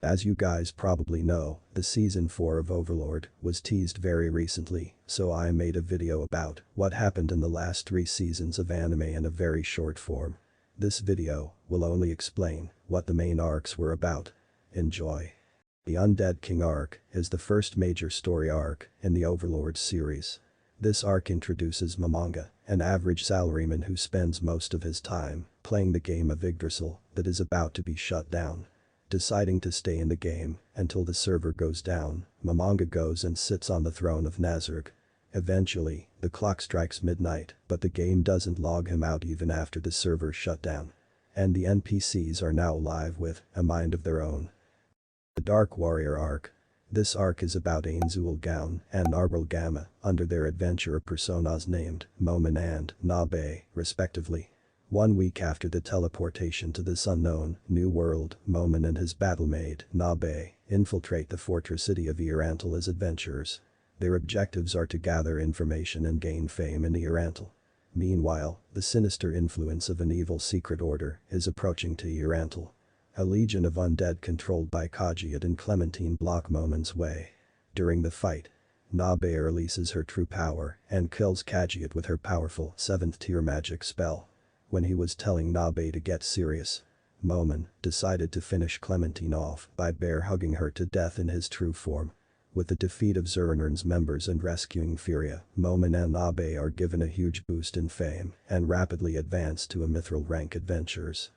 As you guys probably know, the season 4 of Overlord was teased very recently, so I made a video about what happened in the last 3 seasons of anime in a very short form. This video will only explain what the main arcs were about. Enjoy. The Undead King arc is the first major story arc in the Overlord series. This arc introduces Momonga, an average salaryman who spends most of his time playing the game of Yggdrasil that is about to be shut down. Deciding to stay in the game until the server goes down, Momonga goes and sits on the throne of Nazarick. Eventually, the clock strikes midnight, but the game doesn't log him out even after the server shut down. And the NPCs are now alive with a mind of their own. The Dark Warrior arc. This arc is about Ainzul Gaon and Arbel Gamma under their adventurer personas named Momen and Nabe, respectively. 1 week after the teleportation to this unknown new world, Momen and his battlemate, Nabe, infiltrate the fortress city of Earantal as adventurers. Their objectives are to gather information and gain fame in Earantal. Meanwhile, the sinister influence of an evil secret order is approaching to Earantal. A legion of undead controlled by Kajiat and Clementine block Momen's way. During the fight, Nabe releases her true power and kills Kajiat with her powerful 7th tier magic spell. When he was telling Nabe to get serious, Momen decided to finish Clementine off by bear hugging her to death in his true form. With the defeat of Zurnern's members and rescuing Furia, Momen and Nabe are given a huge boost in fame and rapidly advance to a mithril rank adventurers.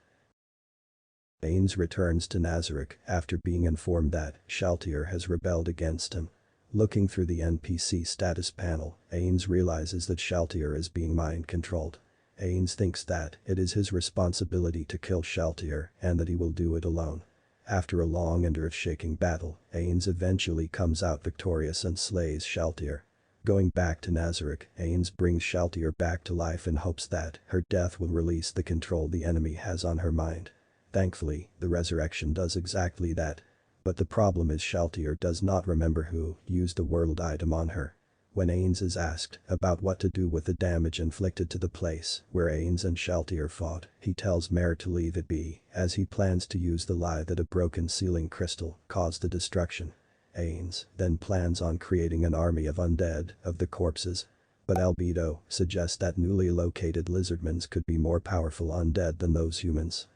Ainz returns to Nazarick after being informed that Shaltir has rebelled against him. Looking through the NPC status panel, Ainz realizes that Shaltir is being mind-controlled. Ainz thinks that it is his responsibility to kill Shaltir and that he will do it alone. After a long and earth-shaking battle, Ainz eventually comes out victorious and slays Shaltir. Going back to Nazarick, Ainz brings Shaltir back to life in hopes that her death will release the control the enemy has on her mind. Thankfully, the resurrection does exactly that. But the problem is Shaltir does not remember who used the world item on her. When Ainz is asked about what to do with the damage inflicted to the place where Ainz and Shaltir fought, he tells Mare to leave it be, as he plans to use the lie that a broken ceiling crystal caused the destruction. Ainz then plans on creating an army of undead of the corpses. But Albedo suggests that newly located lizardmans could be more powerful undead than those humans.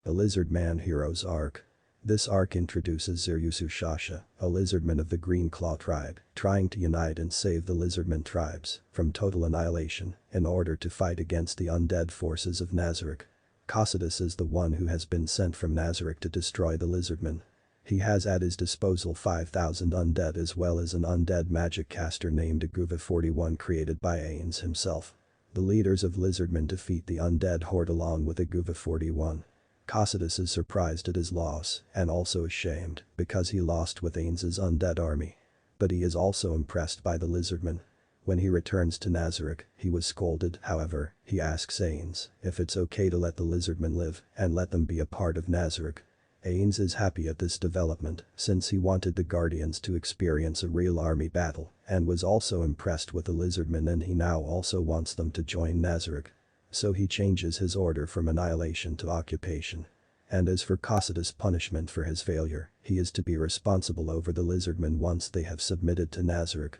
The Lizard Man Heroes arc. This arc introduces Ziryusu Shasha, a lizardman of the Green Claw tribe, trying to unite and save the lizardman tribes from total annihilation in order to fight against the undead forces of Nazarick. Cocytus is the one who has been sent from Nazarick to destroy the lizardmen. He has at his disposal 5,000 undead as well as an undead magic caster named Aguva 41 created by Ainz himself. The leaders of lizardmen defeat the undead horde along with Aguva 41. Cocytus is surprised at his loss and also ashamed because he lost with Ainz's undead army. But he is also impressed by the lizardmen. When he returns to Nazarick, he was scolded. However, he asks Ainz if it's okay to let the lizardmen live and let them be a part of Nazarick. Ainz is happy at this development since he wanted the Guardians to experience a real army battle and was also impressed with the lizardmen, and he now also wants them to join Nazarick. So he changes his order from annihilation to occupation. And as for Cocytus' punishment for his failure, he is to be responsible over the lizardmen once they have submitted to Nazarick.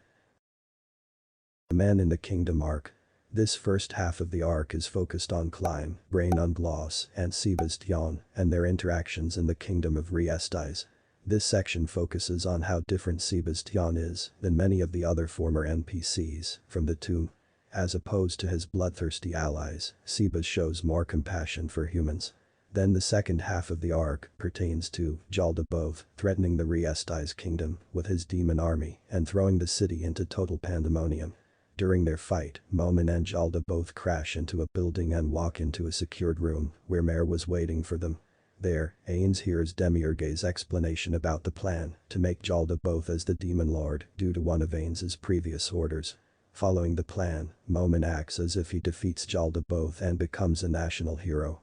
The Men in the Kingdom arc. This first half of the arc is focused on Klein, Brain Ungloss, and Sebastian and their interactions in the kingdom of Riestais. This section focuses on how different Sebastian is than many of the other former NPCs from the tomb. As opposed to his bloodthirsty allies, Seba shows more compassion for humans. Then the second half of the arc pertains to Jaldabaoth threatening the Riestais kingdom with his demon army and throwing the city into total pandemonium. During their fight, Momen and Jaldabaoth crash into a building and walk into a secured room where Mare was waiting for them. There, Ainz hears Demiurge's explanation about the plan to make Jaldabaoth as the demon lord due to one of Ainz's previous orders. Following the plan, Momen acts as if he defeats Jaldabaoth and becomes a national hero.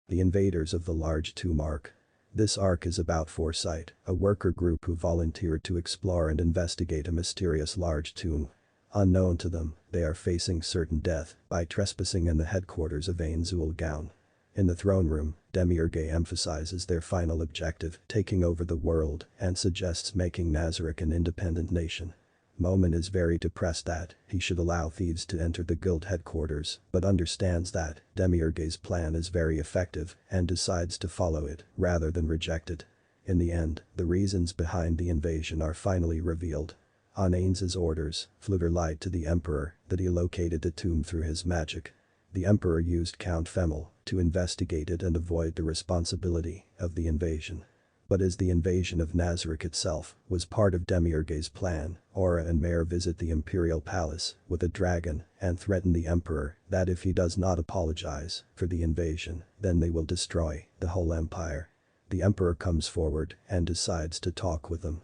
The Invaders of the Large Tomb arc. This arc is about Foresight, a worker group who volunteered to explore and investigate a mysterious large tomb. Unknown to them, they are facing certain death by trespassing in the headquarters of Ainzul Gaon. In the throne room, Demiurge emphasizes their final objective, taking over the world, and suggests making Nazarick an independent nation. Momin is very depressed that he should allow thieves to enter the guild headquarters, but understands that Demiurge's plan is very effective and decides to follow it rather than reject it. In the end, the reasons behind the invasion are finally revealed. On Ains's orders, Fluter lied to the Emperor that he located the tomb through his magic. The Emperor used Count Femel to investigate it and avoid the responsibility of the invasion. But as the invasion of Nazarick itself was part of Demiurge's plan, Aura and Mare visit the Imperial Palace with a dragon and threaten the Emperor that if he does not apologize for the invasion, then they will destroy the whole empire. The Emperor comes forward and decides to talk with them.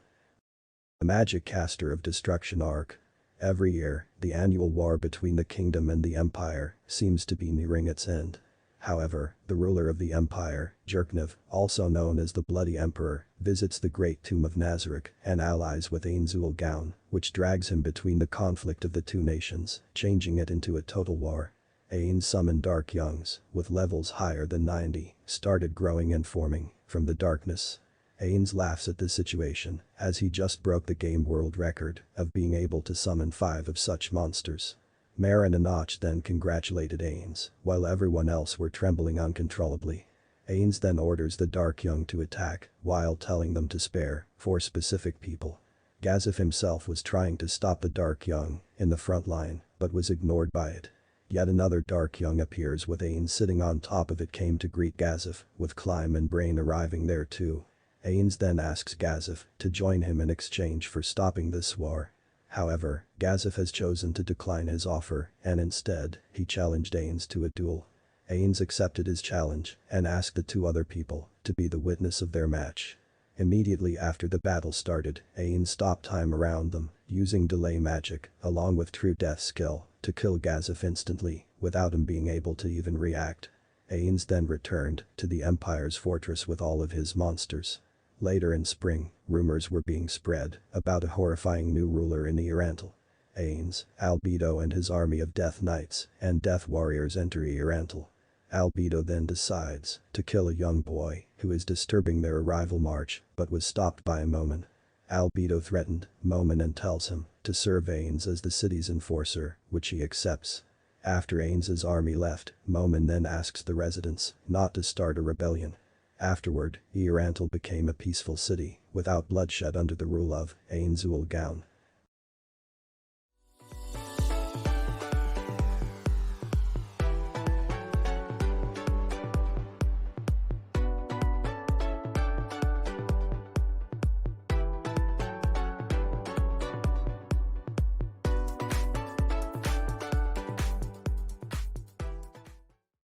The Magic Caster of Destruction arc. Every year, the annual war between the kingdom and the empire seems to be nearing its end. However, the ruler of the empire, Jerknev, also known as the Bloody Emperor, visits the Great Tomb of Nazarick and allies with Ainzul Gaun, which drags him between the conflict of the two nations, changing it into a total war. Ain summoned Dark Youngs, with levels higher than 90, started growing and forming from the darkness. Ains laughs at the situation, as he just broke the game world record of being able to summon 5 of such monsters. Mare and Enoch then congratulated Ains, while everyone else were trembling uncontrollably. Ains then orders the Dark Young to attack, while telling them to spare 4 specific people. Gazif himself was trying to stop the Dark Young in the front line, but was ignored by it. Yet another Dark Young appears with Ains sitting on top of it came to greet Gazif, with Climb and Brain arriving there too. Ains then asks Gazif to join him in exchange for stopping this war. However, Gazif has chosen to decline his offer and instead, he challenged Ains to a duel. Ains accepted his challenge and asked the 2 other people to be the witness of their match. Immediately after the battle started, Ains stopped time around them, using delay magic along with true death skill to kill Gazif instantly without him being able to even react. Ains then returned to the Empire's fortress with all of his monsters. Later in spring, rumors were being spread about a horrifying new ruler in Earantal. Ains, Albedo and his army of Death Knights and Death Warriors enter Earantal. Albedo then decides to kill a young boy who is disturbing their arrival march but was stopped by Momin. Albedo threatened Momin and tells him to serve Ains as the city's enforcer, which he accepts. After Ains's army left, Momin then asks the residents not to start a rebellion. Afterward, Earantal became a peaceful city, without bloodshed under the rule of Ainzul Gaun.